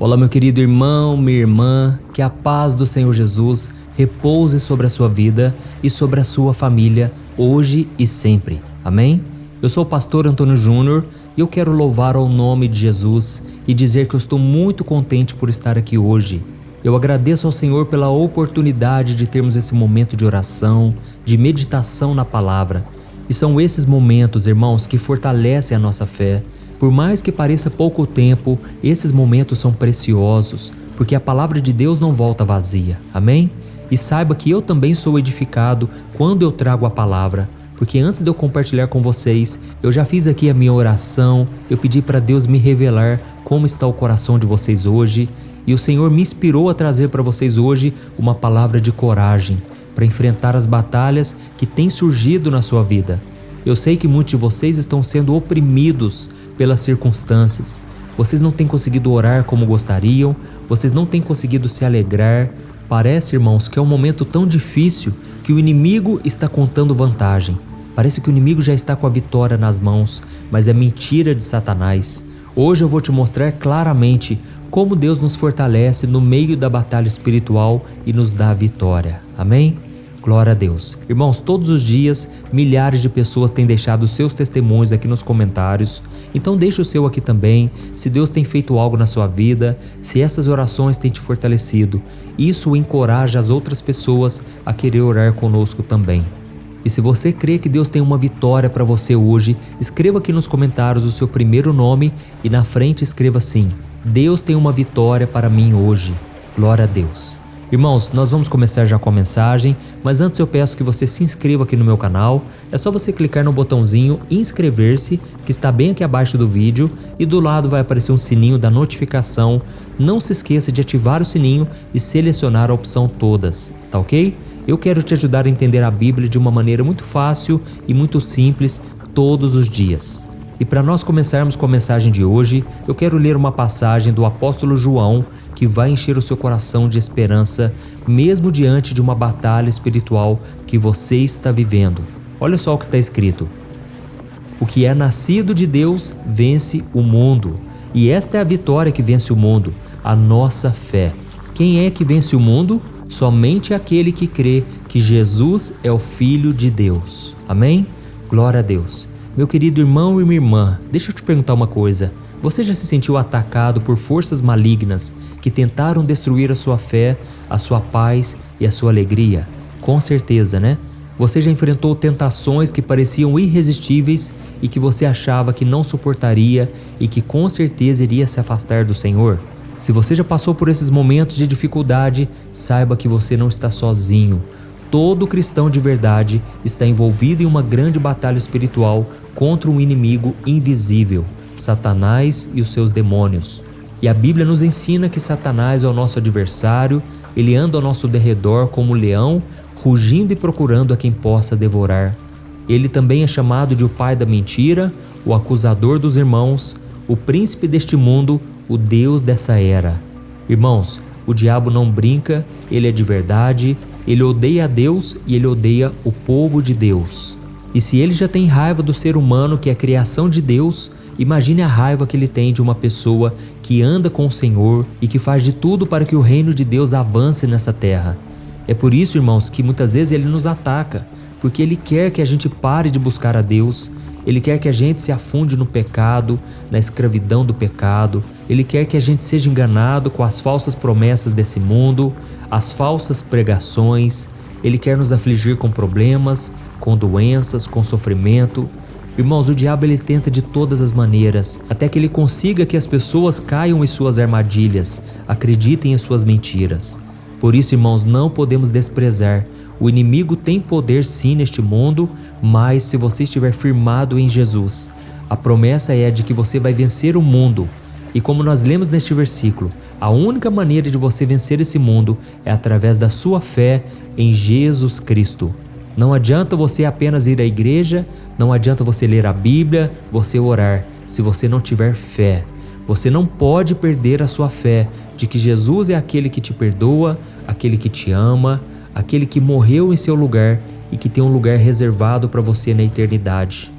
Olá, meu querido irmão, minha irmã, que a paz do Senhor Jesus repouse sobre a sua vida e sobre a sua família, hoje e sempre. Amém? Eu sou o pastor Antônio Júnior e eu quero louvar ao nome de Jesus e dizer que eu estou muito contente por estar aqui hoje. Eu agradeço ao Senhor pela oportunidade de termos esse momento de oração, de meditação na palavra. E são esses momentos, irmãos, que fortalecem a nossa fé. Por mais que pareça pouco tempo, esses momentos são preciosos, porque a palavra de Deus não volta vazia. Amém? E saiba que eu também sou edificado quando eu trago a palavra, porque antes de eu compartilhar com vocês, eu já fiz aqui a minha oração, eu pedi para Deus me revelar como está o coração de vocês hoje, e o Senhor me inspirou a trazer para vocês hoje uma palavra de coragem, para enfrentar as batalhas que têm surgido na sua vida. Eu sei que muitos de vocês estão sendo oprimidos pelas circunstâncias. Vocês não têm conseguido orar como gostariam, vocês não têm conseguido se alegrar. Parece, irmãos, que é um momento tão difícil que o inimigo está contando vantagem. Parece que o inimigo já está com a vitória nas mãos, mas é mentira de Satanás. Hoje eu vou te mostrar claramente como Deus nos fortalece no meio da batalha espiritual e nos dá a vitória. Amém? Glória a Deus. Irmãos, todos os dias, milhares de pessoas têm deixado seus testemunhos aqui nos comentários. Então deixa o seu aqui também, se Deus tem feito algo na sua vida, se essas orações têm te fortalecido. Isso encoraja as outras pessoas a querer orar conosco também. E se você crê que Deus tem uma vitória para você hoje, escreva aqui nos comentários o seu primeiro nome e na frente escreva assim: Deus tem uma vitória para mim hoje. Glória a Deus. Irmãos, nós vamos começar já com a mensagem, mas antes eu peço que você se inscreva aqui no meu canal. É só você clicar no botãozinho inscrever-se, que está bem aqui abaixo do vídeo, e do lado vai aparecer um sininho da notificação. Não se esqueça de ativar o sininho e selecionar a opção todas, tá ok? Eu quero te ajudar a entender a Bíblia de uma maneira muito fácil e muito simples todos os dias. E para nós começarmos com a mensagem de hoje, eu quero ler uma passagem do apóstolo João que vai encher o seu coração de esperança, mesmo diante de uma batalha espiritual que você está vivendo. Olha só o que está escrito: o que é nascido de Deus vence o mundo, e esta é a vitória que vence o mundo, a nossa fé. Quem é que vence o mundo? Somente aquele que crê que Jesus é o Filho de Deus. Amém? Glória a Deus. Meu querido irmão e minha irmã, deixa eu te perguntar uma coisa. Você já se sentiu atacado por forças malignas que tentaram destruir a sua fé, a sua paz e a sua alegria? Com certeza, né? Você já enfrentou tentações que pareciam irresistíveis e que você achava que não suportaria e que com certeza iria se afastar do Senhor? Se você já passou por esses momentos de dificuldade, saiba que você não está sozinho. Todo cristão de verdade está envolvido em uma grande batalha espiritual contra um inimigo invisível, Satanás e os seus demônios. E a Bíblia nos ensina que Satanás é o nosso adversário, ele anda ao nosso derredor como um leão, rugindo e procurando a quem possa devorar. Ele também é chamado de o pai da mentira, o acusador dos irmãos, o príncipe deste mundo, o Deus dessa era. Irmãos, o diabo não brinca, ele é de verdade, ele odeia a Deus e ele odeia o povo de Deus. E se ele já tem raiva do ser humano que é a criação de Deus, imagine a raiva que ele tem de uma pessoa que anda com o Senhor e que faz de tudo para que o reino de Deus avance nessa terra. É por isso, irmãos, que muitas vezes ele nos ataca, porque ele quer que a gente pare de buscar a Deus, ele quer que a gente se afunde no pecado, na escravidão do pecado, ele quer que a gente seja enganado com as falsas promessas desse mundo, as falsas pregações, ele quer nos afligir com problemas, com doenças, com sofrimento. Irmãos, o diabo ele tenta de todas as maneiras, até que ele consiga que as pessoas caiam em suas armadilhas, acreditem em suas mentiras. Por isso, irmãos, não podemos desprezar. O inimigo tem poder sim neste mundo, mas se você estiver firmado em Jesus, a promessa é de que você vai vencer o mundo. E como nós lemos neste versículo, a única maneira de você vencer esse mundo é através da sua fé em Jesus Cristo. Não adianta você apenas ir à igreja, não adianta você ler a Bíblia, você orar, se você não tiver fé. Você não pode perder a sua fé de que Jesus é aquele que te perdoa, aquele que te ama, aquele que morreu em seu lugar e que tem um lugar reservado para você na eternidade.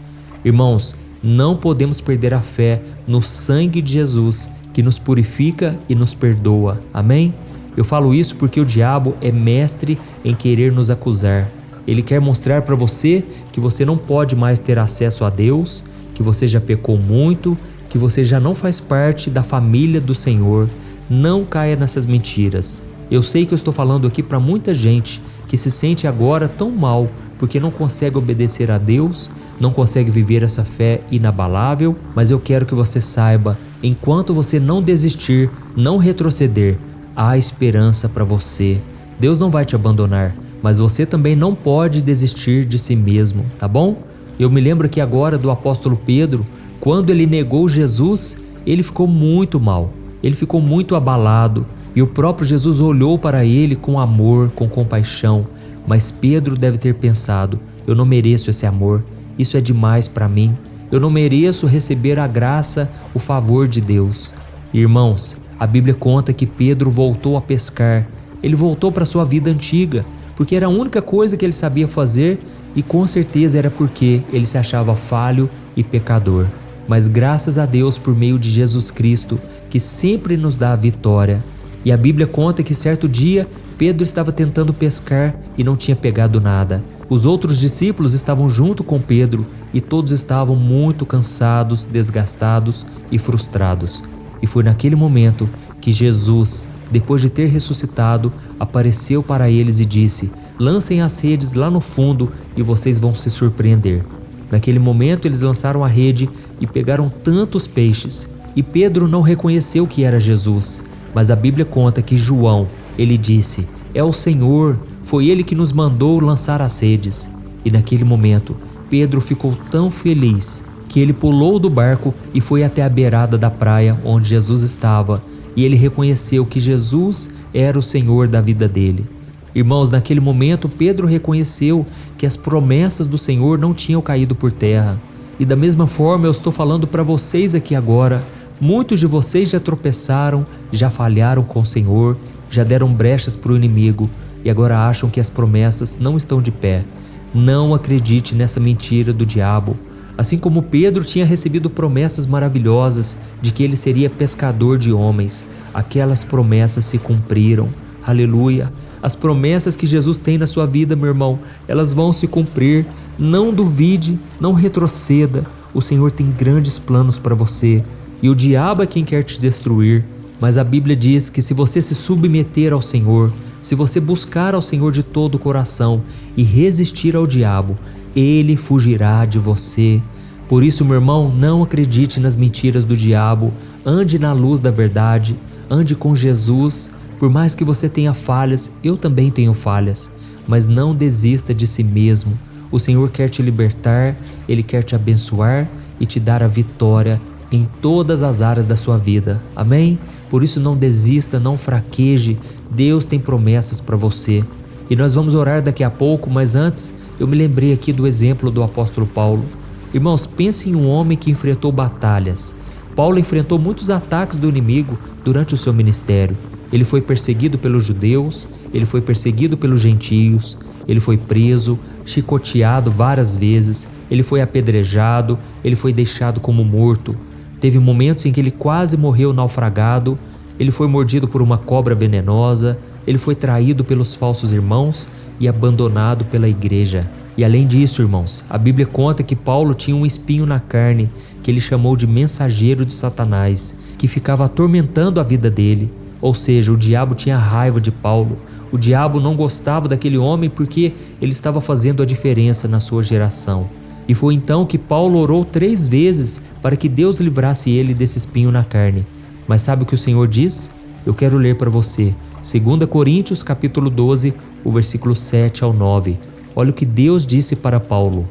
Irmãos, não podemos perder a fé no sangue de Jesus que nos purifica e nos perdoa. Amém? Eu falo isso porque o diabo é mestre em querer nos acusar. Ele quer mostrar para você que você não pode mais ter acesso a Deus, que você já pecou muito, que você já não faz parte da família do Senhor. Não caia nessas mentiras. Eu sei que eu estou falando aqui para muita gente que se sente agora tão mal porque não consegue obedecer a Deus, não consegue viver essa fé inabalável, mas eu quero que você saiba, enquanto você não desistir, não retroceder, há esperança para você. Deus não vai te abandonar, mas você também não pode desistir de si mesmo, tá bom? Eu me lembro aqui agora do apóstolo Pedro, quando ele negou Jesus, ele ficou muito mal, ele ficou muito abalado, e o próprio Jesus olhou para ele com amor, com compaixão, mas Pedro deve ter pensado: eu não mereço esse amor, isso é demais para mim, eu não mereço receber a graça, o favor de Deus. Irmãos, a Bíblia conta que Pedro voltou a pescar, ele voltou para sua vida antiga, porque era a única coisa que ele sabia fazer e com certeza era porque ele se achava falho e pecador. Mas graças a Deus por meio de Jesus Cristo, que sempre nos dá a vitória. E a Bíblia conta que certo dia Pedro estava tentando pescar e não tinha pegado nada. Os outros discípulos estavam junto com Pedro e todos estavam muito cansados, desgastados e frustrados. E foi naquele momento que Jesus, depois de ter ressuscitado, apareceu para eles e disse: lancem as redes lá no fundo e vocês vão se surpreender. Naquele momento eles lançaram a rede e pegaram tantos peixes. E Pedro não reconheceu que era Jesus. Mas a Bíblia conta que João, ele disse: é o Senhor, foi Ele que nos mandou lançar as redes. E naquele momento, Pedro ficou tão feliz que ele pulou do barco e foi até a beirada da praia onde Jesus estava. E ele reconheceu que Jesus era o Senhor da vida dele. Irmãos, naquele momento, Pedro reconheceu que as promessas do Senhor não tinham caído por terra. E da mesma forma, eu estou falando para vocês aqui agora. Muitos de vocês já tropeçaram, já falharam com o Senhor, já deram brechas para o inimigo e agora acham que as promessas não estão de pé. Não acredite nessa mentira do diabo. Assim como Pedro tinha recebido promessas maravilhosas de que ele seria pescador de homens, aquelas promessas se cumpriram. Aleluia! As promessas que Jesus tem na sua vida, meu irmão, elas vão se cumprir. Não duvide, não retroceda. O Senhor tem grandes planos para você. E o diabo é quem quer te destruir, mas a Bíblia diz que se você se submeter ao Senhor, se você buscar ao Senhor de todo o coração e resistir ao diabo, ele fugirá de você. Por isso, meu irmão, não acredite nas mentiras do diabo, ande na luz da verdade, ande com Jesus. Por mais que você tenha falhas, eu também tenho falhas, mas não desista de si mesmo. O Senhor quer te libertar, Ele quer te abençoar e te dar a vitória em todas as áreas da sua vida. Amém? Por isso não desista, não fraqueje. Deus tem promessas para você. E nós vamos orar daqui a pouco, mas antes eu me lembrei aqui do exemplo do apóstolo Paulo. Irmãos, pense em um homem que enfrentou batalhas. Paulo enfrentou muitos ataques do inimigo durante o seu ministério. Ele foi perseguido pelos judeus, ele foi perseguido pelos gentios, ele foi preso, chicoteado várias vezes, ele foi apedrejado, ele foi deixado como morto. Teve momentos em que ele quase morreu naufragado, ele foi mordido por uma cobra venenosa, ele foi traído pelos falsos irmãos e abandonado pela igreja. E além disso, irmãos, a Bíblia conta que Paulo tinha um espinho na carne, que ele chamou de mensageiro de Satanás, que ficava atormentando a vida dele. Ou seja, o diabo tinha raiva de Paulo. O diabo não gostava daquele homem porque ele estava fazendo a diferença na sua geração. E foi então que Paulo orou 3 vezes para que Deus livrasse ele desse espinho na carne. Mas sabe o que o Senhor diz? Eu quero ler para você. 2 Coríntios capítulo 12, o versículo 7 ao 9. Olha o que Deus disse para Paulo.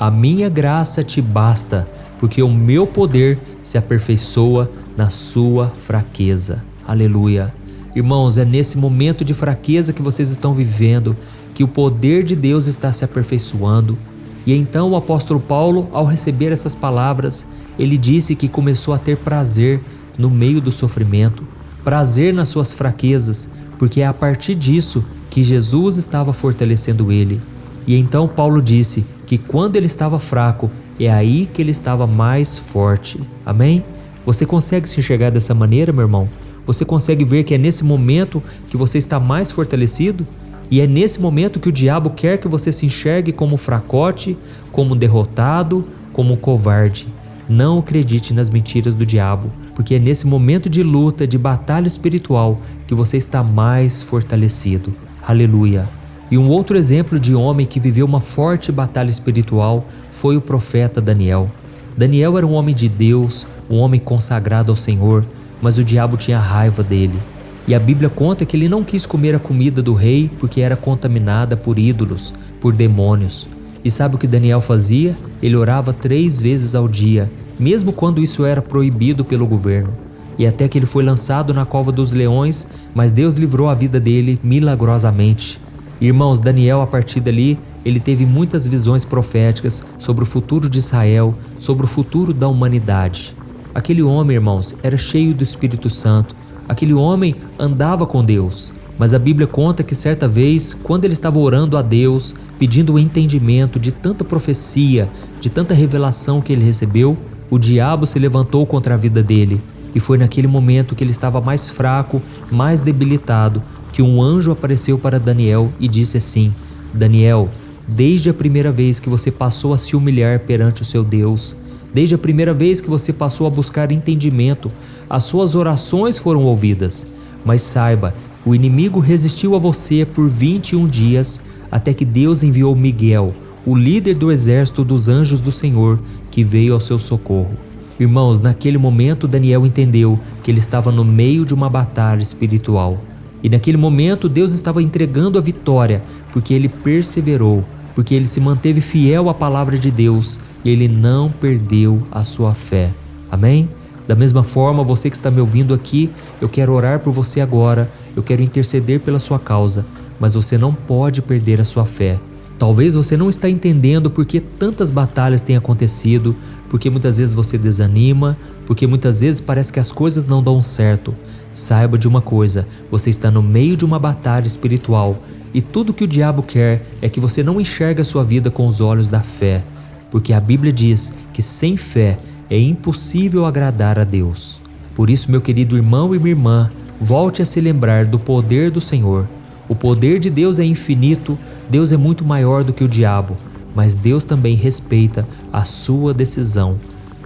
A minha graça te basta, porque o meu poder se aperfeiçoa na sua fraqueza. Aleluia. Irmãos, é nesse momento de fraqueza que vocês estão vivendo que o poder de Deus está se aperfeiçoando. E então o apóstolo Paulo, ao receber essas palavras, ele disse que começou a ter prazer no meio do sofrimento, prazer nas suas fraquezas, porque é a partir disso que Jesus estava fortalecendo ele. E então Paulo disse que quando ele estava fraco, é aí que ele estava mais forte. Amém? Você consegue se enxergar dessa maneira, meu irmão? Você consegue ver que é nesse momento que você está mais fortalecido? E é nesse momento que o diabo quer que você se enxergue como fracote, como derrotado, como covarde. Não acredite nas mentiras do diabo, porque é nesse momento de luta, de batalha espiritual, que você está mais fortalecido. Aleluia! E um outro exemplo de homem que viveu uma forte batalha espiritual foi o profeta Daniel. Daniel era um homem de Deus, um homem consagrado ao Senhor, mas o diabo tinha raiva dele. E a Bíblia conta que ele não quis comer a comida do rei porque era contaminada por ídolos, por demônios. E sabe o que Daniel fazia? Ele orava 3 vezes ao dia, mesmo quando isso era proibido pelo governo. E até que ele foi lançado na cova dos leões, mas Deus livrou a vida dele milagrosamente. Irmãos, Daniel, a partir dali, ele teve muitas visões proféticas sobre o futuro de Israel, sobre o futuro da humanidade. Aquele homem, irmãos, era cheio do Espírito Santo. Aquele homem andava com Deus. Mas a Bíblia conta que certa vez, quando ele estava orando a Deus, pedindo o entendimento de tanta profecia, de tanta revelação que ele recebeu, o diabo se levantou contra a vida dele. E foi naquele momento que ele estava mais fraco, mais debilitado, que um anjo apareceu para Daniel e disse assim: Daniel, desde a primeira vez que você passou a se humilhar perante o seu Deus, desde a primeira vez que você passou a buscar entendimento, as suas orações foram ouvidas. Mas saiba, o inimigo resistiu a você por 21 dias, até que Deus enviou Miguel, o líder do exército dos anjos do Senhor, que veio ao seu socorro. Irmãos, naquele momento Daniel entendeu que ele estava no meio de uma batalha espiritual. E naquele momento Deus estava entregando a vitória, porque ele perseverou, porque ele se manteve fiel à palavra de Deus e ele não perdeu a sua fé. Amém? Da mesma forma, você que está me ouvindo aqui, eu quero orar por você agora, eu quero interceder pela sua causa, mas você não pode perder a sua fé. Talvez você não está entendendo por que tantas batalhas têm acontecido, porque muitas vezes você desanima, porque muitas vezes parece que as coisas não dão certo. Saiba de uma coisa, você está no meio de uma batalha espiritual e tudo que o diabo quer é que você não enxergue a sua vida com os olhos da fé, porque a Bíblia diz que sem fé é impossível agradar a Deus. Por isso, meu querido irmão e minha irmã, volte a se lembrar do poder do Senhor. O poder de Deus é infinito, Deus é muito maior do que o diabo, mas Deus também respeita a sua decisão.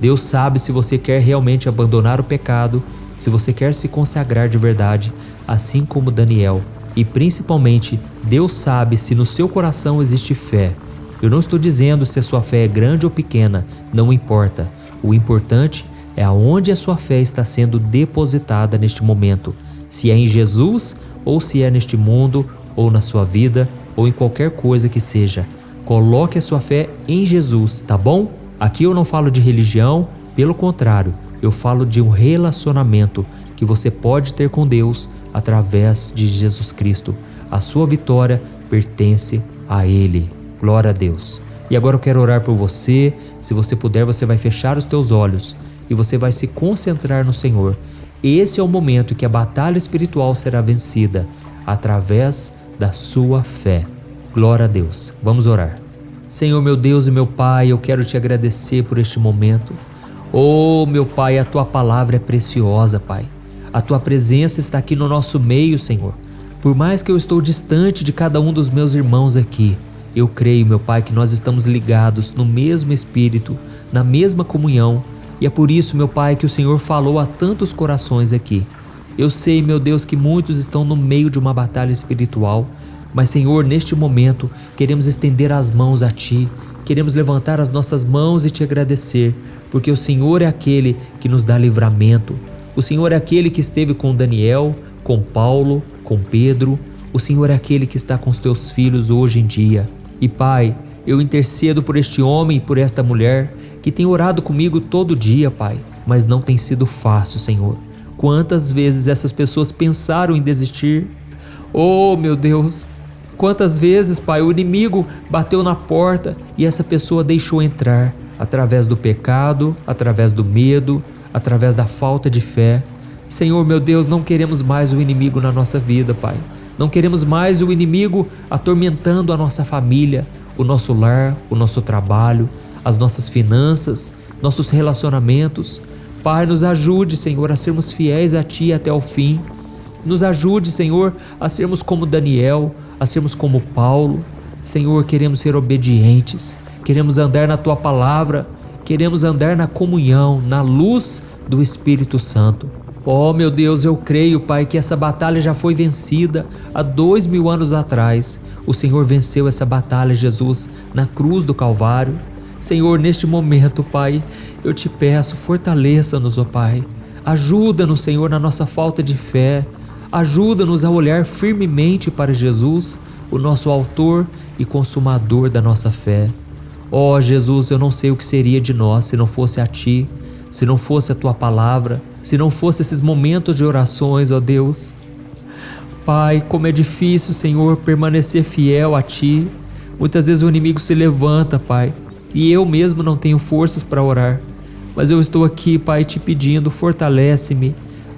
Deus sabe se você quer realmente abandonar o pecado, se você quer se consagrar de verdade, assim como Daniel. E principalmente, Deus sabe se no seu coração existe fé. Eu não estou dizendo se a sua fé é grande ou pequena, não importa. O importante é aonde a sua fé está sendo depositada neste momento. Se é em Jesus ou se é neste mundo ou na sua vida ou em qualquer coisa que seja. Coloque a sua fé em Jesus, tá bom? Aqui eu não falo de religião, pelo contrário, eu falo de um relacionamento que você pode ter com Deus através de Jesus Cristo. A sua vitória pertence a Ele. Glória a Deus. E agora eu quero orar por você. Se você puder, você vai fechar os teus olhos e você vai se concentrar no Senhor. Esse é o momento que a batalha espiritual será vencida através da sua fé. Glória a Deus. Vamos orar. Senhor, meu Deus e meu Pai, eu quero te agradecer por este momento. Oh, meu Pai, a Tua palavra é preciosa, Pai. A Tua presença está aqui no nosso meio, Senhor. Por mais que eu estou distante de cada um dos meus irmãos aqui, eu creio, meu Pai, que nós estamos ligados no mesmo Espírito, na mesma comunhão, e é por isso, meu Pai, que o Senhor falou a tantos corações aqui. Eu sei, meu Deus, que muitos estão no meio de uma batalha espiritual, mas, Senhor, neste momento, queremos estender as mãos a Ti, queremos levantar as nossas mãos e Te agradecer, porque o Senhor é aquele que nos dá livramento. O Senhor é aquele que esteve com Daniel, com Paulo, com Pedro. O Senhor é aquele que está com os Teus filhos hoje em dia. E, Pai, eu intercedo por este homem e por esta mulher que tem orado comigo todo dia, Pai, mas não tem sido fácil, Senhor. Quantas vezes essas pessoas pensaram em desistir? Oh, meu Deus! Quantas vezes, Pai, o inimigo bateu na porta e essa pessoa deixou entrar através do pecado, através do medo, através da falta de fé. Senhor, meu Deus, não queremos mais o inimigo na nossa vida, Pai. Não queremos mais o inimigo atormentando a nossa família, o nosso lar, o nosso trabalho, as nossas finanças, nossos relacionamentos. Pai, nos ajude, Senhor, a sermos fiéis a Ti até o fim. Nos ajude, Senhor, a sermos como Daniel, a sermos como Paulo. Senhor, queremos ser obedientes, queremos andar na Tua palavra, queremos andar na comunhão, na luz do Espírito Santo. Oh, meu Deus, eu creio, Pai, que essa batalha já foi vencida há 2000 anos atrás. O Senhor venceu essa batalha, Jesus, na cruz do Calvário. Senhor, neste momento, Pai, eu te peço, fortaleça-nos, ó Pai. Ajuda-nos, Senhor, na nossa falta de fé. Ajuda-nos a olhar firmemente para Jesus, o nosso autor e consumador da nossa fé. Ó Jesus, eu não sei o que seria de nós se não fosse a Ti, se não fosse a Tua palavra, se não fosse esses momentos de orações, ó Deus. Pai, como é difícil, Senhor, permanecer fiel a Ti. Muitas vezes o inimigo se levanta, Pai, e eu mesmo não tenho forças para orar. Mas eu estou aqui, Pai, te pedindo, fortalece-me.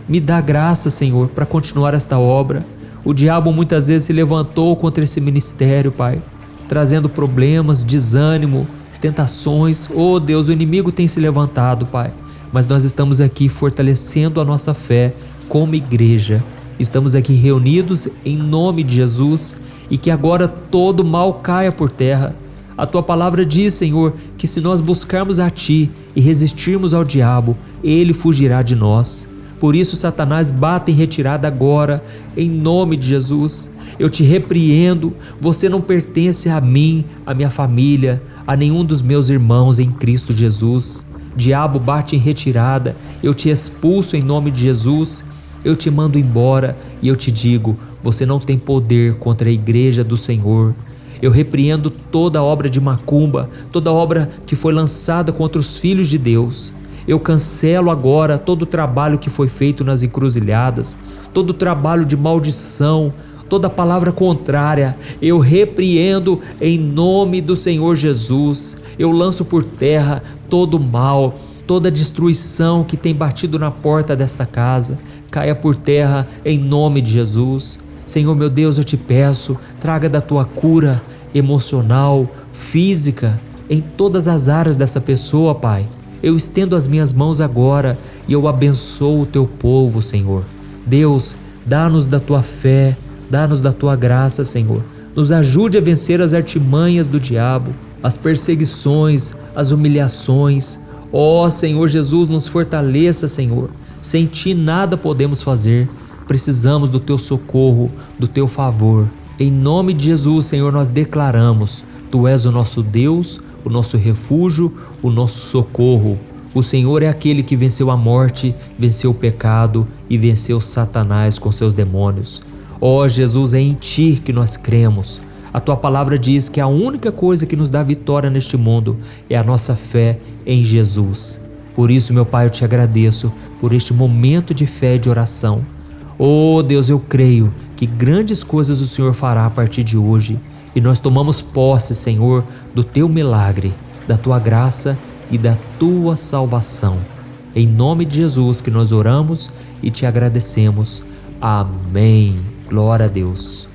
Me dá graça, Senhor, para continuar esta obra. O diabo muitas vezes se levantou contra esse ministério, Pai, trazendo problemas, desânimo, tentações. Oh Deus, o inimigo tem se levantado, Pai, mas nós estamos aqui fortalecendo a nossa fé como igreja. Estamos aqui reunidos em nome de Jesus e que agora todo mal caia por terra. A Tua palavra diz, Senhor, que se nós buscarmos a Ti e resistirmos ao diabo, ele fugirá de nós. Por isso, Satanás, bata em retirada agora, em nome de Jesus. Eu te repreendo, você não pertence a mim, a minha família, a nenhum dos meus irmãos em Cristo Jesus. Diabo, bate em retirada, eu te expulso em nome de Jesus. Eu te mando embora e eu te digo, você não tem poder contra a igreja do Senhor. Eu repreendo toda obra de macumba, toda obra que foi lançada contra os filhos de Deus. Eu cancelo agora todo o trabalho que foi feito nas encruzilhadas, todo o trabalho de maldição, toda palavra contrária. Eu repreendo em nome do Senhor Jesus. Eu lanço por terra todo o mal, toda destruição que tem batido na porta desta casa. Caia por terra em nome de Jesus. Senhor meu Deus, eu te peço, traga da Tua cura emocional, física, em todas as áreas dessa pessoa, Pai. Eu estendo as minhas mãos agora e eu abençoo o Teu povo, Senhor. Deus, dá-nos da Tua fé, dá-nos da Tua graça, Senhor. Nos ajude a vencer as artimanhas do diabo, as perseguições, as humilhações. Ó Senhor Jesus, nos fortaleça, Senhor. Sem Ti nada podemos fazer. Precisamos do Teu socorro, do Teu favor. Em nome de Jesus, Senhor, nós declaramos: Tu és o nosso Deus, o nosso refúgio, o nosso socorro. O Senhor é aquele que venceu a morte, venceu o pecado e venceu Satanás com seus demônios. Ó Jesus, é em Ti que nós cremos. A Tua palavra diz que a única coisa que nos dá vitória neste mundo é a nossa fé em Jesus. Por isso, meu Pai, eu te agradeço por este momento de fé e de oração. Oh Deus, eu creio que grandes coisas o Senhor fará a partir de hoje e nós tomamos posse, Senhor, do Teu milagre, da Tua graça e da Tua salvação. Em nome de Jesus que nós oramos e te agradecemos. Amém. Glória a Deus.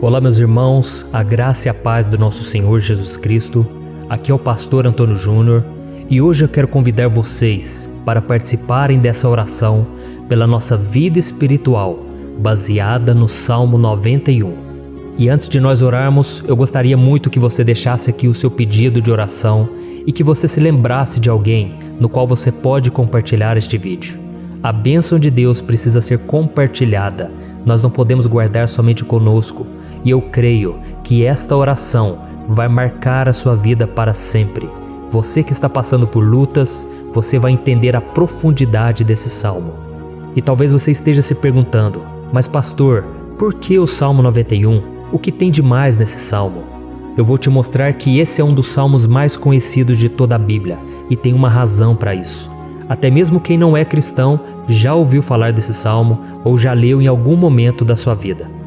Olá meus irmãos, a graça e a paz do nosso Senhor Jesus Cristo. Aqui é o pastor Antônio Júnior e hoje eu quero convidar vocês para participarem dessa oração pela nossa vida espiritual, baseada no Salmo 91. E antes de nós orarmos, eu gostaria muito que você deixasse aqui o seu pedido de oração e que você se lembrasse de alguém no qual você pode compartilhar este vídeo. A bênção de Deus precisa ser compartilhada, nós não podemos guardar somente conosco. E eu creio que esta oração vai marcar a sua vida para sempre. Você que está passando por lutas, você vai entender a profundidade desse salmo. E talvez você esteja se perguntando, mas pastor, por que o Salmo 91? O que tem de mais nesse salmo? Eu vou te mostrar que esse é um dos salmos mais conhecidos de toda a Bíblia e tem uma razão para isso. Até mesmo quem não é cristão já ouviu falar desse salmo ou já leu em algum momento da sua vida.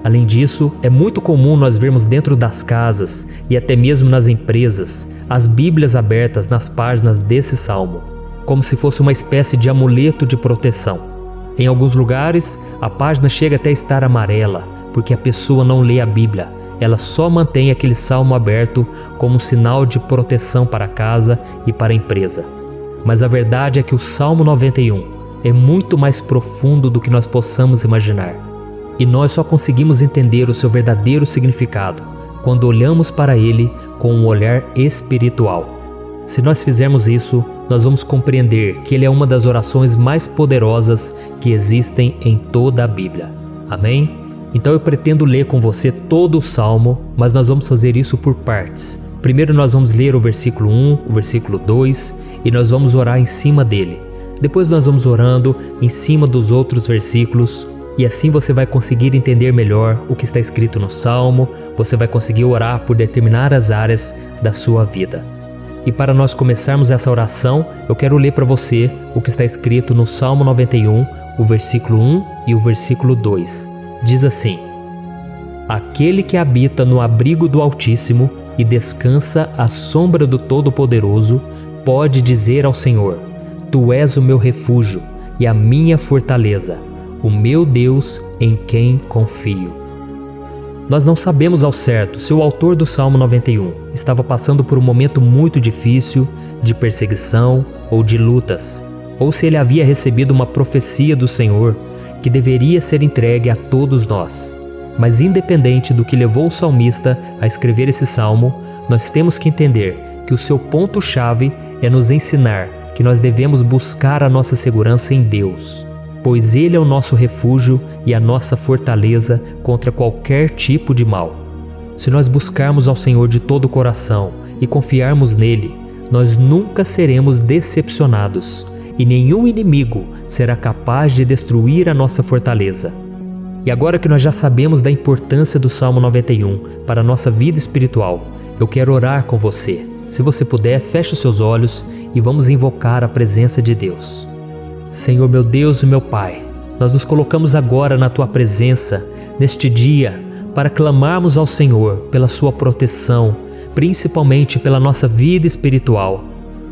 Além disso, é muito comum nós vermos dentro das casas e até mesmo nas empresas as Bíblias abertas nas páginas desse salmo, como se fosse uma espécie de amuleto de proteção. Em alguns lugares, a página chega até a estar amarela, porque a pessoa não lê a Bíblia. Ela só mantém aquele salmo aberto como um sinal de proteção para casa e para a empresa. Mas a verdade é que o Salmo 91 é muito mais profundo do que nós possamos imaginar. E nós só conseguimos entender o seu verdadeiro significado quando olhamos para ele com um olhar espiritual. Se nós fizermos isso, nós vamos compreender que ele é uma das orações mais poderosas que existem em toda a Bíblia. Amém? Então eu pretendo ler com você todo o Salmo, mas nós vamos fazer isso por partes. Primeiro nós vamos ler o versículo 1, o versículo 2 e nós vamos orar em cima dele. Depois nós vamos orando em cima dos outros versículos e assim você vai conseguir entender melhor o que está escrito no Salmo, você vai conseguir orar por determinadas áreas da sua vida. E para nós começarmos essa oração, eu quero ler para você o que está escrito no Salmo 91, o versículo 1 e o versículo 2. Diz assim: Aquele que habita no abrigo do Altíssimo e descansa à sombra do Todo-Poderoso, pode dizer ao Senhor: Tu és o meu refúgio e a minha fortaleza, o meu Deus em quem confio. Nós não sabemos ao certo se o autor do Salmo 91 estava passando por um momento muito difícil, de perseguição ou de lutas, ou se ele havia recebido uma profecia do Senhor que deveria ser entregue a todos nós. Mas independente do que levou o salmista a escrever esse salmo, nós temos que entender que o seu ponto-chave é nos ensinar que nós devemos buscar a nossa segurança em Deus, pois Ele é o nosso refúgio e a nossa fortaleza contra qualquer tipo de mal. Se nós buscarmos ao Senhor de todo o coração e confiarmos nele, nós nunca seremos decepcionados e nenhum inimigo será capaz de destruir a nossa fortaleza. E agora que nós já sabemos da importância do Salmo 91 para a nossa vida espiritual, eu quero orar com você. Se você puder, feche os seus olhos e vamos invocar a presença de Deus. Senhor meu Deus e meu Pai, nós nos colocamos agora na Tua presença, neste dia, para clamarmos ao Senhor pela Sua proteção, principalmente pela nossa vida espiritual.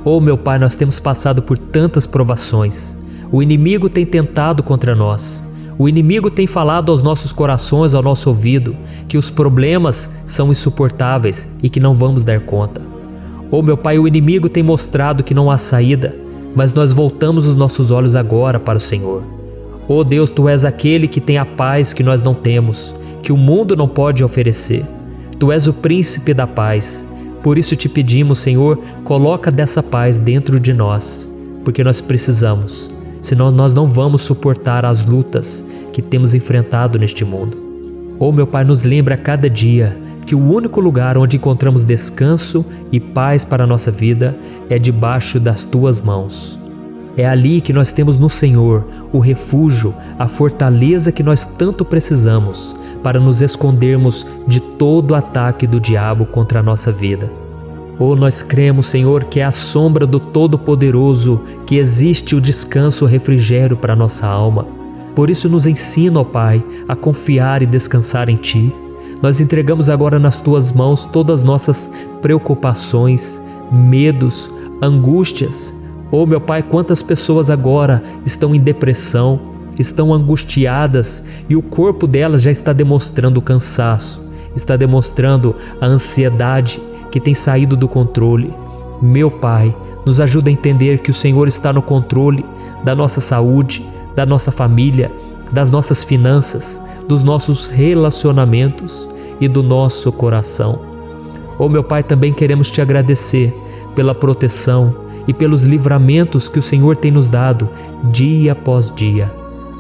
Oh meu Pai, nós temos passado por tantas provações. O inimigo tem tentado contra nós. O inimigo tem falado aos nossos corações, ao nosso ouvido, que os problemas são insuportáveis e que não vamos dar conta. Oh meu Pai, o inimigo tem mostrado que não há saída, mas nós voltamos os nossos olhos agora para o Senhor. Oh Deus, Tu és aquele que tem a paz que nós não temos, que o mundo não pode oferecer. Tu és o príncipe da paz. Por isso te pedimos, Senhor, coloca dessa paz dentro de nós, porque nós precisamos, senão nós não vamos suportar as lutas que temos enfrentado neste mundo. Oh meu Pai, nos lembra a cada dia que o único lugar onde encontramos descanso e paz para a nossa vida é debaixo das Tuas mãos. É ali que nós temos no Senhor o refúgio, a fortaleza que nós tanto precisamos para nos escondermos de todo ataque do diabo contra a nossa vida. Oh, nós cremos, Senhor, que é à sombra do Todo-Poderoso que existe o descanso, o refrigério para a nossa alma. Por isso nos ensina, ó Pai, a confiar e descansar em Ti. Nós entregamos agora nas Tuas mãos todas as nossas preocupações, medos, angústias. Oh meu Pai, quantas pessoas agora estão em depressão, estão angustiadas e o corpo delas já está demonstrando cansaço, está demonstrando a ansiedade que tem saído do controle. Meu Pai, nos ajuda a entender que o Senhor está no controle da nossa saúde, da nossa família, das nossas finanças, dos nossos relacionamentos e do nosso coração. Oh meu Pai, também queremos Te agradecer pela proteção e pelos livramentos que o Senhor tem nos dado dia após dia.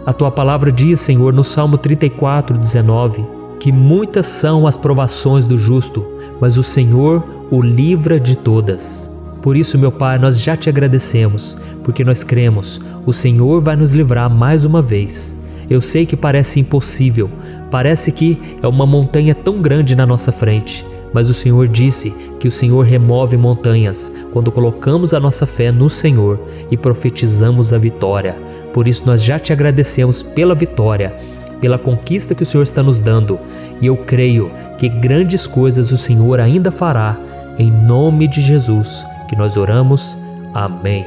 A Tua palavra diz, Senhor, no Salmo 34:19, que muitas são as provações do justo, mas o Senhor o livra de todas. Por isso, meu Pai, nós já Te agradecemos, porque nós cremos, o Senhor vai nos livrar mais uma vez. Eu sei que parece impossível, parece que é uma montanha tão grande na nossa frente, mas o Senhor disse que o Senhor remove montanhas quando colocamos a nossa fé no Senhor e profetizamos a vitória. Por isso nós já Te agradecemos pela vitória, pela conquista que o Senhor está nos dando, e eu creio que grandes coisas o Senhor ainda fará, em nome de Jesus, que nós oramos. Amém.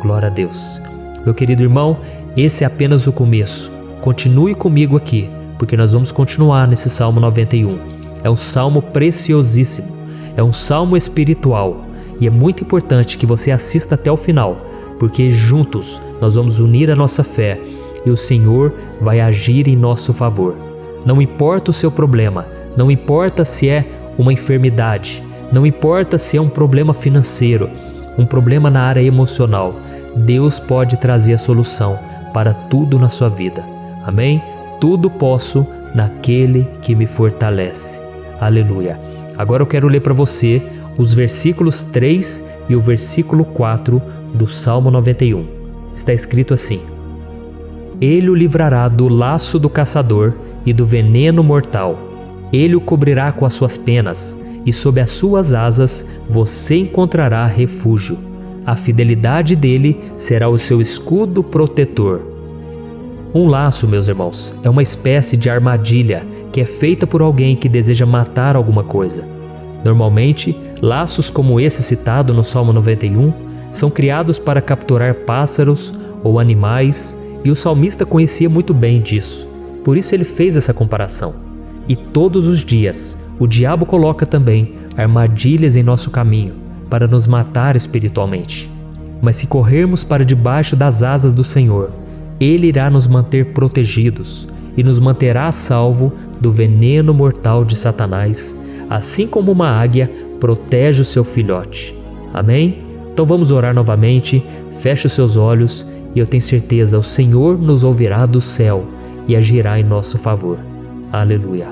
Glória a Deus. Meu querido irmão, esse é apenas o começo. Continue comigo aqui, porque nós vamos continuar nesse Salmo 91. É um salmo preciosíssimo, é um salmo espiritual e é muito importante que você assista até o final, porque juntos nós vamos unir a nossa fé e o Senhor vai agir em nosso favor. Não importa o seu problema, não importa se é uma enfermidade, não importa se é um problema financeiro, um problema na área emocional, Deus pode trazer a solução para tudo na sua vida. Amém? Tudo posso naquele que me fortalece. Aleluia. Agora eu quero ler para você os versículos 3 e o versículo 4 do Salmo 91. Está escrito assim: Ele o livrará do laço do caçador e do veneno mortal. Ele o cobrirá com as suas penas, e sob as suas asas você encontrará refúgio. A fidelidade dele será o seu escudo protetor. Um laço, meus irmãos, é uma espécie de armadilha que é feita por alguém que deseja matar alguma coisa. Normalmente, laços como esse citado no Salmo 91 são criados para capturar pássaros ou animais, e o salmista conhecia muito bem disso. Por isso ele fez essa comparação. E todos os dias, o diabo coloca também armadilhas em nosso caminho para nos matar espiritualmente. Mas se corrermos para debaixo das asas do Senhor, Ele irá nos manter protegidos e nos manterá a salvo do veneno mortal de Satanás, assim como uma águia protege o seu filhote. Amém? Então vamos orar novamente, feche os seus olhos e eu tenho certeza, o Senhor nos ouvirá do céu e agirá em nosso favor. Aleluia.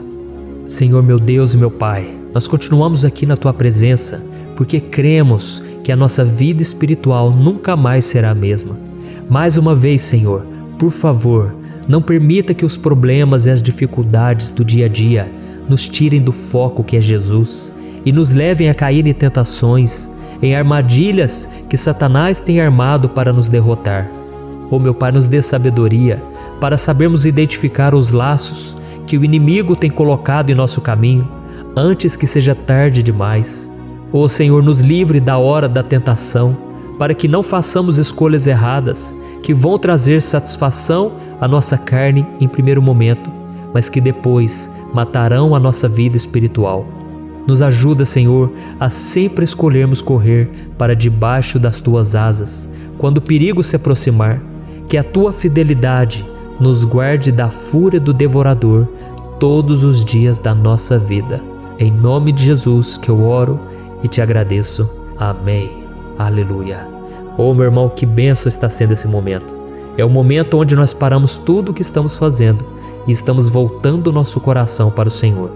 Senhor meu Deus e meu Pai, nós continuamos aqui na Tua presença porque cremos que a nossa vida espiritual nunca mais será a mesma. Mais uma vez, Senhor, por favor, não permita que os problemas e as dificuldades do dia a dia nos tirem do foco que é Jesus e nos levem a cair em tentações, em armadilhas que Satanás tem armado para nos derrotar. Oh meu Pai, nos dê sabedoria para sabermos identificar os laços que o inimigo tem colocado em nosso caminho antes que seja tarde demais. Oh Senhor, nos livre da hora da tentação, para que não façamos escolhas erradas que vão trazer satisfação à nossa carne em primeiro momento, mas que depois matarão a nossa vida espiritual. Nos ajuda, Senhor, a sempre escolhermos correr para debaixo das Tuas asas, quando o perigo se aproximar, que a Tua fidelidade nos guarde da fúria do devorador todos os dias da nossa vida. Em nome de Jesus que eu oro e te agradeço. Amém. Aleluia. Oh, meu irmão, que bênção está sendo esse momento. É o momento onde nós paramos tudo o que estamos fazendo e estamos voltando o nosso coração para o Senhor.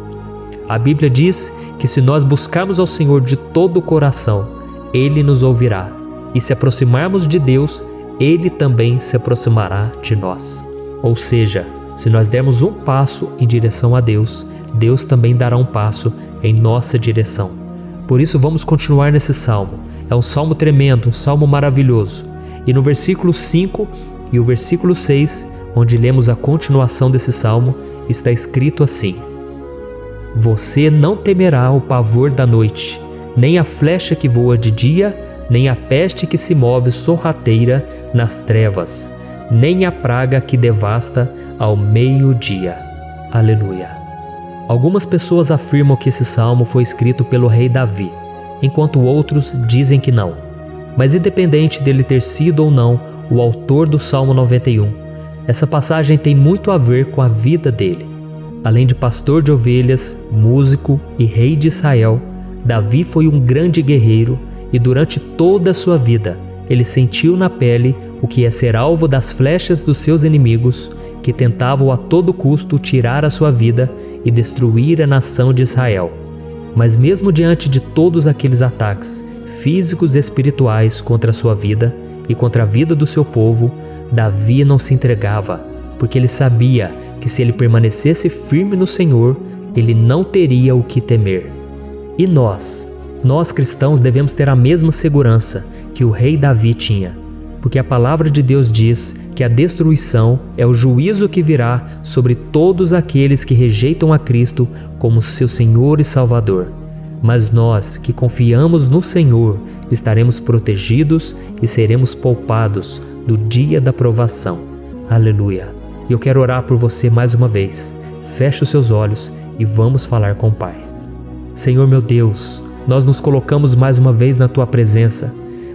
A Bíblia diz que se nós buscarmos ao Senhor de todo o coração, Ele nos ouvirá. E se aproximarmos de Deus, Ele também se aproximará de nós. Ou seja, se nós dermos um passo em direção a Deus, Deus também dará um passo em nossa direção. Por isso vamos continuar nesse salmo. É um salmo tremendo, um salmo maravilhoso. E no versículo 5 e o versículo 6, onde lemos a continuação desse salmo, está escrito assim: Você não temerá o pavor da noite, nem a flecha que voa de dia, nem a peste que se move sorrateira nas trevas, nem a praga que devasta ao meio-dia. Aleluia. Algumas pessoas afirmam que esse salmo foi escrito pelo rei Davi, enquanto outros dizem que não. Mas independente dele ter sido ou não o autor do Salmo 91, essa passagem tem muito a ver com a vida dele. Além de pastor de ovelhas, músico e rei de Israel, Davi foi um grande guerreiro e durante toda a sua vida ele sentiu na pele o que é ser alvo das flechas dos seus inimigos que tentavam a todo custo tirar a sua vida e destruir a nação de Israel. Mas mesmo diante de todos aqueles ataques físicos e espirituais contra a sua vida e contra a vida do seu povo, Davi não se entregava, porque ele sabia que se ele permanecesse firme no Senhor, ele não teria o que temer. E nós cristãos devemos ter a mesma segurança que o rei Davi tinha, porque a palavra de Deus diz que a destruição é o juízo que virá sobre todos aqueles que rejeitam a Cristo como seu Senhor e Salvador. Mas nós que confiamos no Senhor estaremos protegidos e seremos poupados do dia da provação. Aleluia. E eu quero orar por você mais uma vez. feche os seus olhos e vamos falar com o Pai. Senhor meu Deus, nós nos colocamos mais uma vez na Tua presença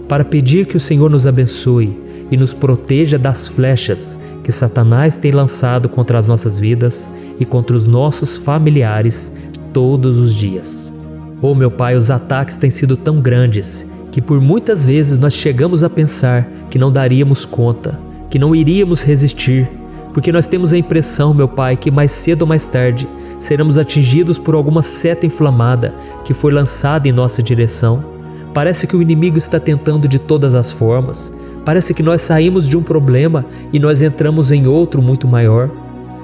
para pedir que o Senhor nos abençoe e nos proteja das flechas que Satanás tem lançado contra as nossas vidas e contra os nossos familiares todos os dias. Oh meu Pai, os ataques têm sido tão grandes que por muitas vezes nós chegamos a pensar que não daríamos conta, que não iríamos resistir, porque nós temos a impressão, meu Pai, que mais cedo ou mais tarde seremos atingidos por alguma seta inflamada que foi lançada em nossa direção. Parece que o inimigo está tentando de todas as formas. Parece que nós saímos de um problema e nós entramos em outro muito maior.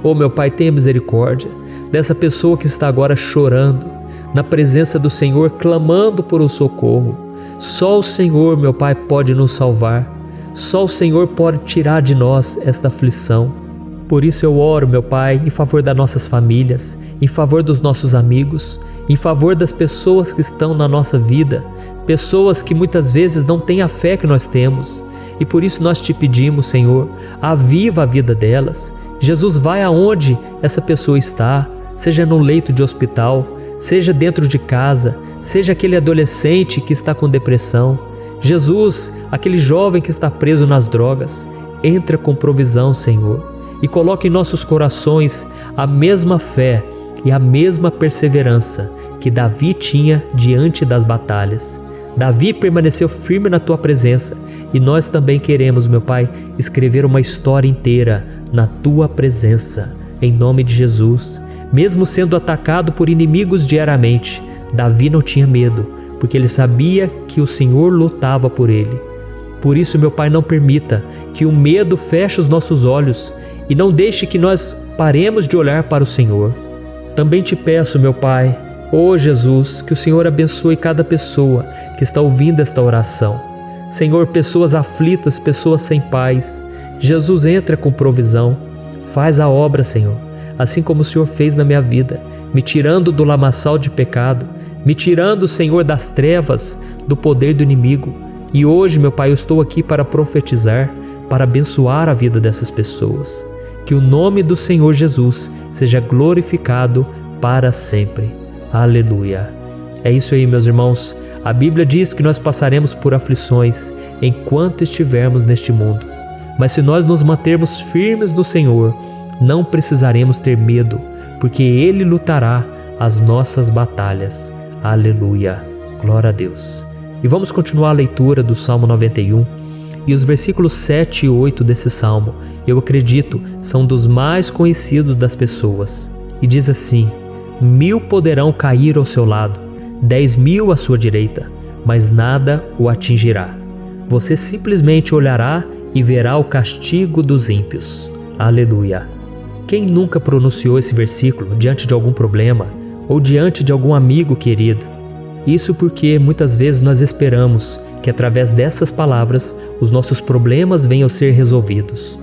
Oh meu Pai, tenha misericórdia dessa pessoa que está agora chorando, na presença do Senhor, clamando por um socorro. Só o Senhor, meu Pai, pode nos salvar. Só o Senhor pode tirar de nós esta aflição. Por isso eu oro, meu Pai, em favor das nossas famílias, em favor dos nossos amigos, em favor das pessoas que estão na nossa vida, pessoas que muitas vezes não têm a fé que nós temos. E por isso nós te pedimos, Senhor, aviva a vida delas. Jesus, vai aonde essa pessoa está, seja no leito de hospital, seja dentro de casa, seja aquele adolescente que está com depressão. Jesus, aquele jovem que está preso nas drogas, entra com provisão, Senhor, e coloca em nossos corações a mesma fé e a mesma perseverança que Davi tinha diante das batalhas. Davi permaneceu firme na Tua presença e nós também queremos, meu Pai, escrever uma história inteira na Tua presença, em nome de Jesus. Mesmo sendo atacado por inimigos diariamente, Davi não tinha medo, porque ele sabia que o Senhor lutava por ele. Por isso, meu Pai, não permita que o medo feche os nossos olhos e não deixe que nós paremos de olhar para o Senhor. Também te peço, meu Pai, ó Jesus, que o Senhor abençoe cada pessoa que está ouvindo esta oração. Senhor, pessoas aflitas, pessoas sem paz. Jesus, entra com provisão. Faz a obra, Senhor, assim como o Senhor fez na minha vida, me tirando do lamaçal de pecado, me tirando, Senhor, das trevas, do poder do inimigo. E hoje, meu Pai, eu estou aqui para profetizar, para abençoar a vida dessas pessoas. Que o nome do Senhor Jesus seja glorificado para sempre. Aleluia. É isso aí, meus irmãos. A Bíblia diz que nós passaremos por aflições enquanto estivermos neste mundo. Mas se nós nos mantermos firmes no Senhor, não precisaremos ter medo, porque Ele lutará as nossas batalhas. Aleluia. Glória a Deus. E vamos continuar a leitura do Salmo 91. E os versículos 7 e 8 desse salmo, eu acredito, são dos mais conhecidos das pessoas. E diz assim: 1000 poderão cair ao seu lado, 10.000 à sua direita, mas nada o atingirá. Você simplesmente olhará e verá o castigo dos ímpios. Aleluia. Quem nunca pronunciou esse versículo diante de algum problema ou diante de algum amigo querido? Isso porque muitas vezes nós esperamos que através dessas palavras os nossos problemas venham a ser resolvidos.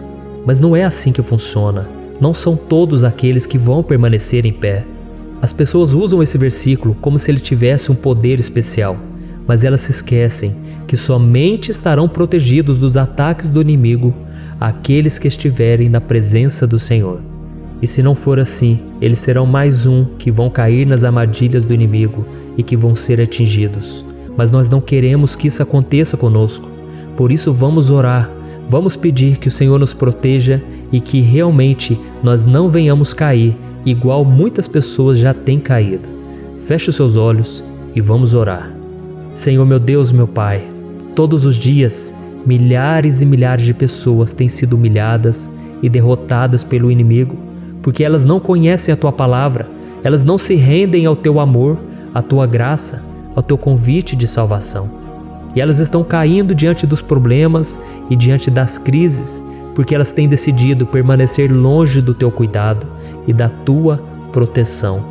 Mas não é assim que funciona. Não são todos aqueles que vão permanecer em pé. As pessoas usam esse versículo como se ele tivesse um poder especial, mas elas se esquecem que somente estarão protegidos dos ataques do inimigo aqueles que estiverem na presença do Senhor. E se não for assim, eles serão mais um que vão cair nas armadilhas do inimigo e que vão ser atingidos. Mas nós não queremos que isso aconteça conosco. Por isso vamos orar, vamos pedir que o Senhor nos proteja e que realmente nós não venhamos cair igual muitas pessoas já têm caído. Feche os seus olhos e vamos orar. Senhor meu Deus, meu Pai, todos os dias milhares e milhares de pessoas têm sido humilhadas e derrotadas pelo inimigo, porque elas não conhecem a Tua palavra, elas não se rendem ao Teu amor, à Tua graça, ao Teu convite de salvação. E elas estão caindo diante dos problemas e diante das crises, porque elas têm decidido permanecer longe do Teu cuidado e da Tua proteção.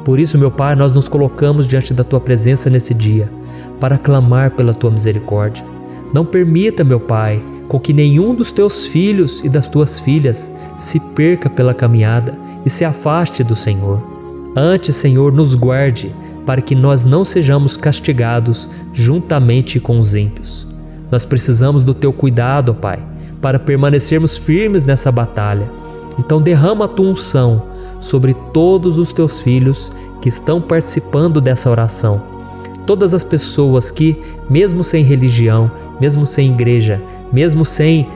Por isso, meu Pai, nós nos colocamos diante da Tua presença nesse dia, para clamar pela Tua misericórdia. Não permita, meu Pai, com que nenhum dos Teus filhos e das Tuas filhas se perca pela caminhada e se afaste do Senhor. Antes, Senhor, nos guarde, para que nós não sejamos castigados juntamente com os ímpios. Nós precisamos do Teu cuidado, ó Pai, para permanecermos firmes nessa batalha. Então derrama a Tua unção sobre todos os teus filhos que estão participando dessa oração. Todas as pessoas que, mesmo sem religião, mesmo sem igreja, mesmo sem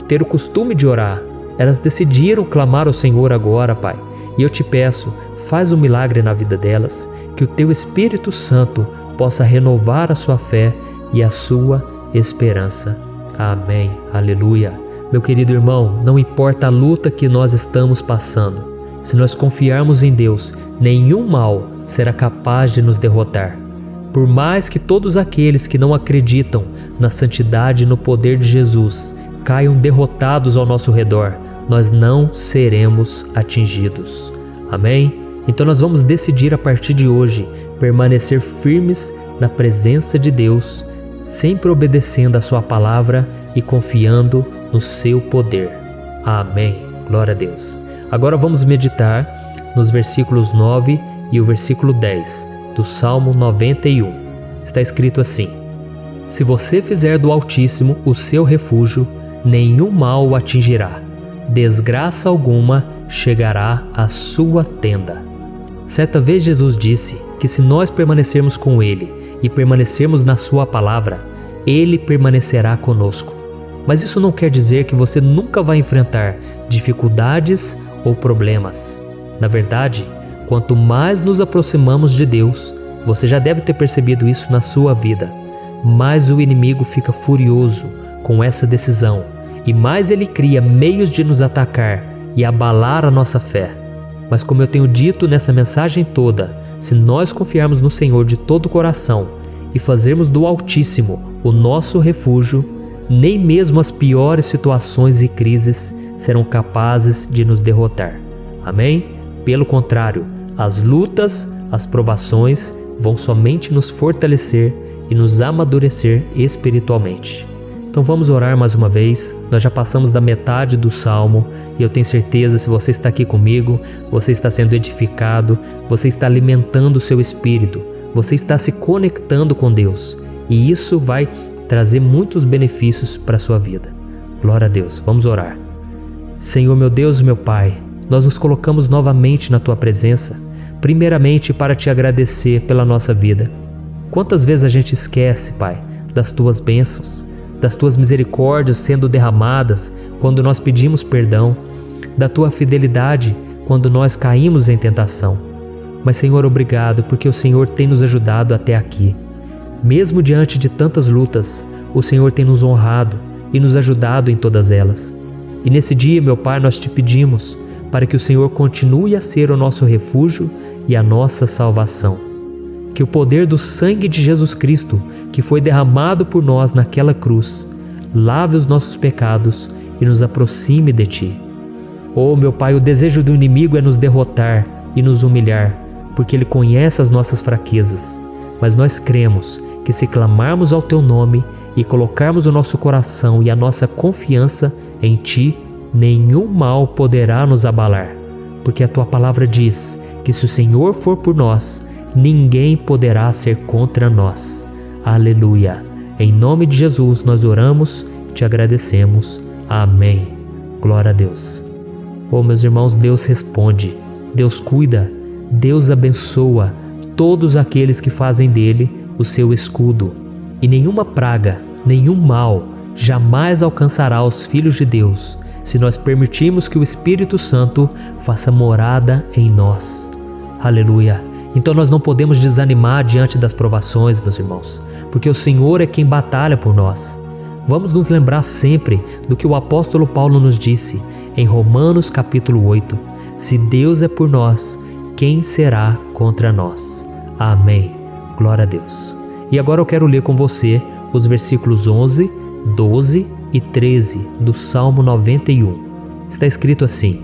ter o costume de orar, elas decidiram clamar ao Senhor agora, Pai. E eu te peço, faz um milagre na vida delas, que o teu Espírito Santo possa renovar a sua fé e a sua esperança. Amém. Aleluia. Meu querido irmão, não importa a luta que nós estamos passando, se nós confiarmos em Deus, nenhum mal será capaz de nos derrotar. Por mais que todos aqueles que não acreditam na santidade e no poder de Jesus caiam derrotados ao nosso redor, nós não seremos atingidos. Amém? Então nós vamos decidir a partir de hoje permanecer firmes na presença de Deus, sempre obedecendo a sua palavra e confiando no seu poder. Amém. Glória a Deus. Agora vamos meditar nos versículos 9 e o versículo 10 do Salmo 91. Está escrito assim: Se você fizer do Altíssimo o seu refúgio, nenhum mal o atingirá, desgraça alguma chegará à sua tenda. Certa vez Jesus disse que se nós permanecermos com Ele e permanecermos na sua palavra, Ele permanecerá conosco. Mas isso não quer dizer que você nunca vai enfrentar dificuldades ou problemas. Na verdade, quanto mais nos aproximamos de Deus, você já deve ter percebido isso na sua vida, mais o inimigo fica furioso com essa decisão e mais ele cria meios de nos atacar e abalar a nossa fé. Mas como eu tenho dito nessa mensagem toda, se nós confiarmos no Senhor de todo o coração e fazermos do Altíssimo o nosso refúgio, nem mesmo as piores situações e crises serão capazes de nos derrotar. Amém? Pelo contrário, as lutas, as provações vão somente nos fortalecer e nos amadurecer espiritualmente. Então vamos orar mais uma vez. Nós já passamos da metade do Salmo e eu tenho certeza, se você está aqui comigo, você está sendo edificado, você está alimentando o seu espírito, você está se conectando com Deus e isso vai trazer muitos benefícios para a sua vida. Glória a Deus. Vamos orar. Senhor, meu Deus e meu Pai, nós nos colocamos novamente na Tua presença, primeiramente para Te agradecer pela nossa vida. Quantas vezes a gente esquece, Pai, das Tuas bênçãos, das Tuas misericórdias sendo derramadas quando nós pedimos perdão, da Tua fidelidade quando nós caímos em tentação. Mas, Senhor, obrigado, porque o Senhor tem nos ajudado até aqui. Mesmo diante de tantas lutas, o Senhor tem nos honrado e nos ajudado em todas elas. E nesse dia, meu Pai, nós Te pedimos para que o Senhor continue a ser o nosso refúgio e a nossa salvação. Que o poder do sangue de Jesus Cristo, que foi derramado por nós naquela cruz, lave os nossos pecados e nos aproxime de Ti. Oh, meu Pai, o desejo do inimigo é nos derrotar e nos humilhar, porque ele conhece as nossas fraquezas. Mas nós cremos que se clamarmos ao Teu nome e colocarmos o nosso coração e a nossa confiança em Ti, nenhum mal poderá nos abalar, porque a Tua palavra diz que se o Senhor for por nós, ninguém poderá ser contra nós. Aleluia! Em nome de Jesus nós oramos, Te agradecemos. Amém. Glória a Deus. Oh, meus irmãos, Deus responde, Deus cuida, Deus abençoa todos aqueles que fazem dele o seu escudo. E nenhuma praga, nenhum mal jamais alcançará os filhos de Deus, se nós permitirmos que o Espírito Santo faça morada em nós. Aleluia! Então nós não podemos desanimar diante das provações, meus irmãos, porque o Senhor é quem batalha por nós. Vamos nos lembrar sempre do que o apóstolo Paulo nos disse em Romanos capítulo 8. Se Deus é por nós, quem será contra nós? Amém. Glória a Deus. E agora eu quero ler com você os versículos 11, 12 e 13 do Salmo 91. Está escrito assim: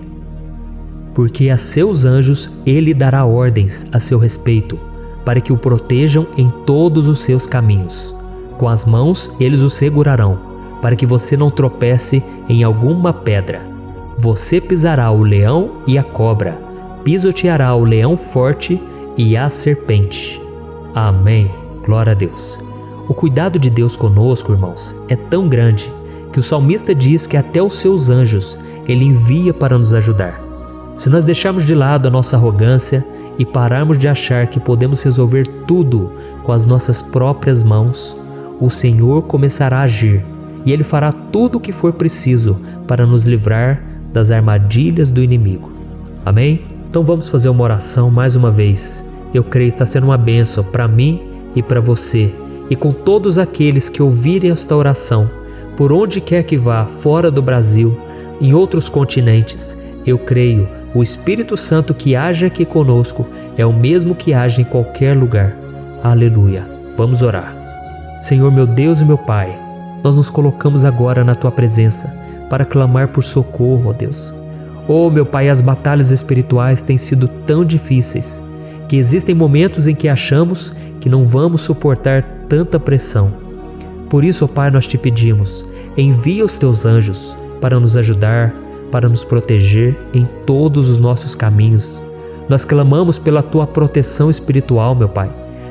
Porque a seus anjos ele dará ordens a seu respeito, para que o protejam em todos os seus caminhos. Com as mãos eles o segurarão, para que você não tropece em alguma pedra. Você pisará o leão e a cobra, pisoteará o leão forte e a serpente. Amém. Glória a Deus. O cuidado de Deus conosco, irmãos, é tão grande que o salmista diz que até os seus anjos ele envia para nos ajudar. Se nós deixarmos de lado a nossa arrogância e pararmos de achar que podemos resolver tudo com as nossas próprias mãos, o Senhor começará a agir e Ele fará tudo o que for preciso para nos livrar das armadilhas do inimigo. Amém? Então vamos fazer uma oração mais uma vez. Eu creio que está sendo uma bênção para mim e para você, e com todos aqueles que ouvirem esta oração, por onde quer que vá, fora do Brasil, em outros continentes. Eu creio, o Espírito Santo que age aqui conosco é o mesmo que age em qualquer lugar. Aleluia. Vamos orar. Senhor, meu Deus e meu Pai, nós nos colocamos agora na Tua presença para clamar por socorro, ó Deus. Oh, meu Pai, as batalhas espirituais têm sido tão difíceis que existem momentos em que achamos que não vamos suportar tanta pressão. Por isso, ó Pai, nós te pedimos, envia os Teus anjos para nos ajudar, para nos proteger em todos os nossos caminhos. Nós clamamos pela Tua proteção espiritual, meu Pai.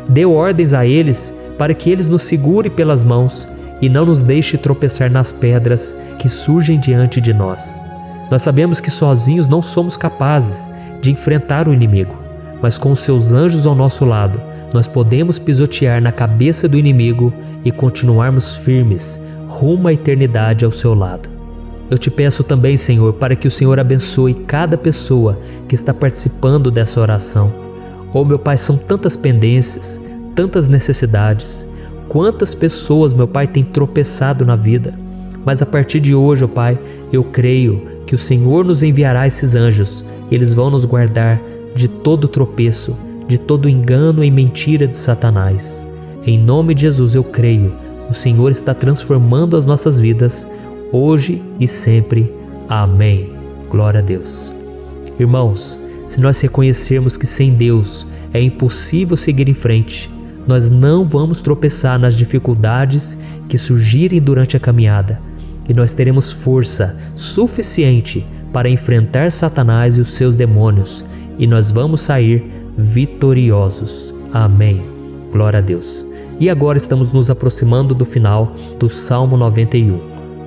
Dê ordens a eles para que eles nos segurem pelas mãos e não nos deixe tropeçar nas pedras que surgem diante de nós. Nós sabemos que sozinhos não somos capazes de enfrentar o inimigo, mas com os Seus anjos ao nosso lado, nós podemos pisotear na cabeça do inimigo e continuarmos firmes rumo à eternidade ao Seu lado. Eu te peço também, Senhor, para que o Senhor abençoe cada pessoa que está participando dessa oração. Oh, meu Pai, são tantas pendências, tantas necessidades. Quantas pessoas, meu Pai, têm tropeçado na vida. Mas a partir de hoje, ó Pai, eu creio que o Senhor nos enviará esses anjos. Eles vão nos guardar de todo tropeço, de todo engano e mentira de Satanás. Em nome de Jesus eu creio, o Senhor está transformando as nossas vidas, hoje e sempre. Amém. Glória a Deus. Irmãos, se nós reconhecermos que sem Deus é impossível seguir em frente, nós não vamos tropeçar nas dificuldades que surgirem durante a caminhada, e nós teremos força suficiente para enfrentar Satanás e os seus demônios, e nós vamos sair vitoriosos. Amém. Glória a Deus. E agora estamos nos aproximando do final do Salmo 91.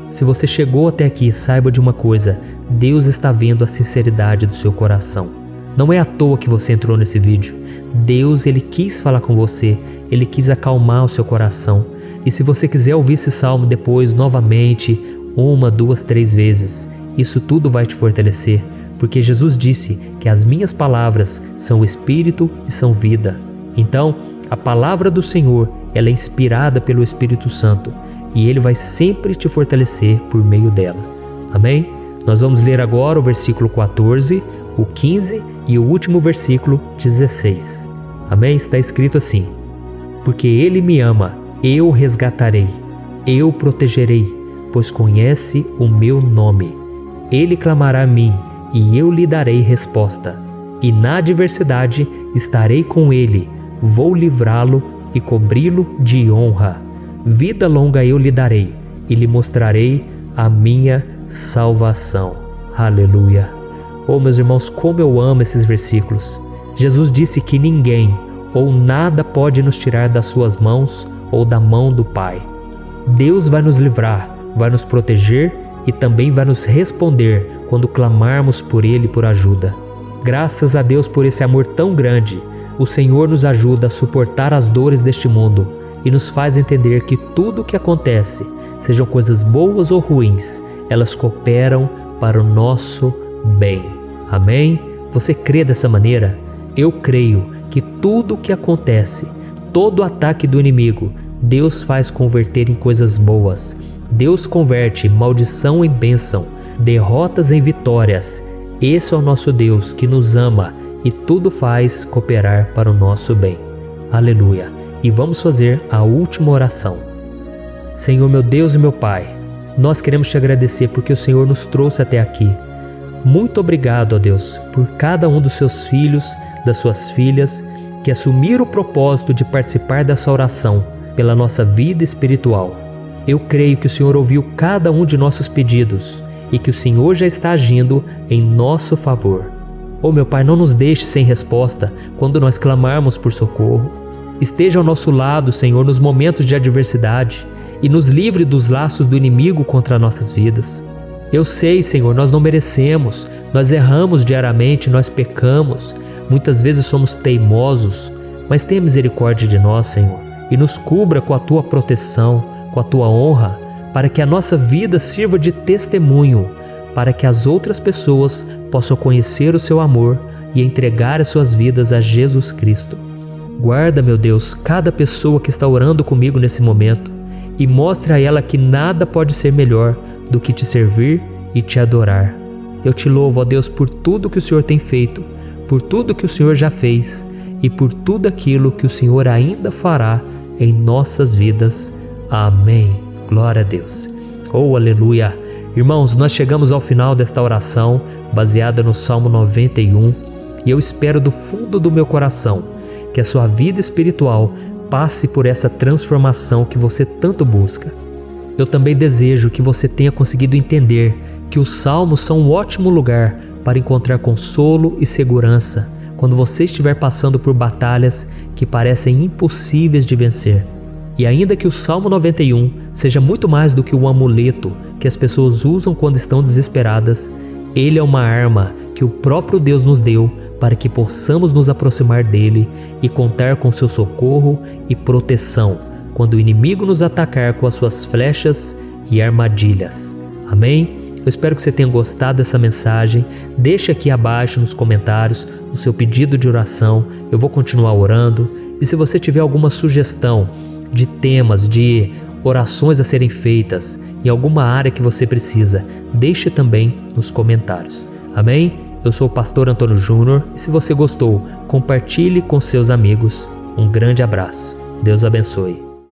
Se você chegou até aqui, saiba de uma coisa: Deus está vendo a sinceridade do seu coração. Não é à toa que você entrou nesse vídeo. Deus, Ele quis falar com você, Ele quis acalmar o seu coração. E se você quiser ouvir esse salmo depois, novamente, 1, 2, 3 vezes, isso tudo vai te fortalecer, porque Jesus disse que as minhas palavras são espírito e são vida. Então, a palavra do Senhor, ela é inspirada pelo Espírito Santo, e Ele vai sempre te fortalecer por meio dela. Amém? Nós vamos ler agora o versículo 14, o 15 e o último versículo 16. Amém? Está escrito assim: porque Ele me ama, eu o resgatarei, eu o protegerei, pois conhece o meu nome. Ele clamará a mim, e eu lhe darei resposta. E na adversidade estarei com ele, vou livrá-lo e cobri-lo de honra. Vida longa eu lhe darei, e lhe mostrarei a minha salvação. Aleluia. Oh, meus irmãos, como eu amo esses versículos. Jesus disse que ninguém ou nada pode nos tirar das suas mãos ou da mão do Pai. Deus vai nos livrar, vai nos proteger e também vai nos responder quando clamarmos por Ele por ajuda. Graças a Deus por esse amor tão grande, o Senhor nos ajuda a suportar as dores deste mundo e nos faz entender que tudo o que acontece, sejam coisas boas ou ruins, elas cooperam para o nosso bem. Amém? Você crê dessa maneira? Eu creio que tudo o que acontece, todo ataque do inimigo, Deus faz converter em coisas boas. Deus converte maldição em bênção, derrotas em vitórias. Esse é o nosso Deus que nos ama e tudo faz cooperar para o nosso bem. Aleluia. E vamos fazer a última oração. Senhor, meu Deus e meu Pai, nós queremos te agradecer porque o Senhor nos trouxe até aqui. Muito obrigado, ó Deus, por cada um dos seus filhos, das suas filhas, que assumiram o propósito de participar dessa oração pela nossa vida espiritual. Eu creio que o Senhor ouviu cada um de nossos pedidos e que o Senhor já está agindo em nosso favor. Oh, meu Pai, não nos deixe sem resposta quando nós clamarmos por socorro. Esteja ao nosso lado, Senhor, nos momentos de adversidade e nos livre dos laços do inimigo contra nossas vidas. Eu sei, Senhor, nós não merecemos, Nós erramos diariamente, nós pecamos, muitas vezes somos teimosos, mas tenha misericórdia de nós, Senhor, e nos cubra com a Tua proteção, com a Tua honra, para que a nossa vida sirva de testemunho, para que as outras pessoas possam conhecer o Seu amor e entregar as suas vidas a Jesus Cristo. Guarda, meu Deus, cada pessoa que está orando comigo nesse momento e mostre a ela que nada pode ser melhor do que Te servir e Te adorar. Eu Te louvo, ó Deus, por tudo que o Senhor tem feito, por tudo que o Senhor já fez e por tudo aquilo que o Senhor ainda fará em nossas vidas. Amém. Glória a Deus. Oh, aleluia. Irmãos, nós chegamos ao final desta oração baseada no Salmo 91 e eu espero do fundo do meu coração que a sua vida espiritual passe por essa transformação que você tanto busca. Eu também desejo que você tenha conseguido entender que os salmos são um ótimo lugar para encontrar consolo e segurança quando você estiver passando por batalhas que parecem impossíveis de vencer. E ainda que o Salmo 91 seja muito mais do que um amuleto que as pessoas usam quando estão desesperadas, ele é uma arma que o próprio Deus nos deu para que possamos nos aproximar dele e contar com seu socorro e proteção quando o inimigo nos atacar com as suas flechas e armadilhas. Amém? Eu espero que você tenha gostado dessa mensagem. Deixe aqui abaixo nos comentários o seu pedido de oração. Eu vou continuar orando. E se você tiver alguma sugestão de temas, de orações a serem feitas em alguma área que você precisa, deixe também nos comentários. Amém? Eu sou o pastor Antônio Júnior e se você gostou, compartilhe com seus amigos. Um grande abraço. Deus abençoe.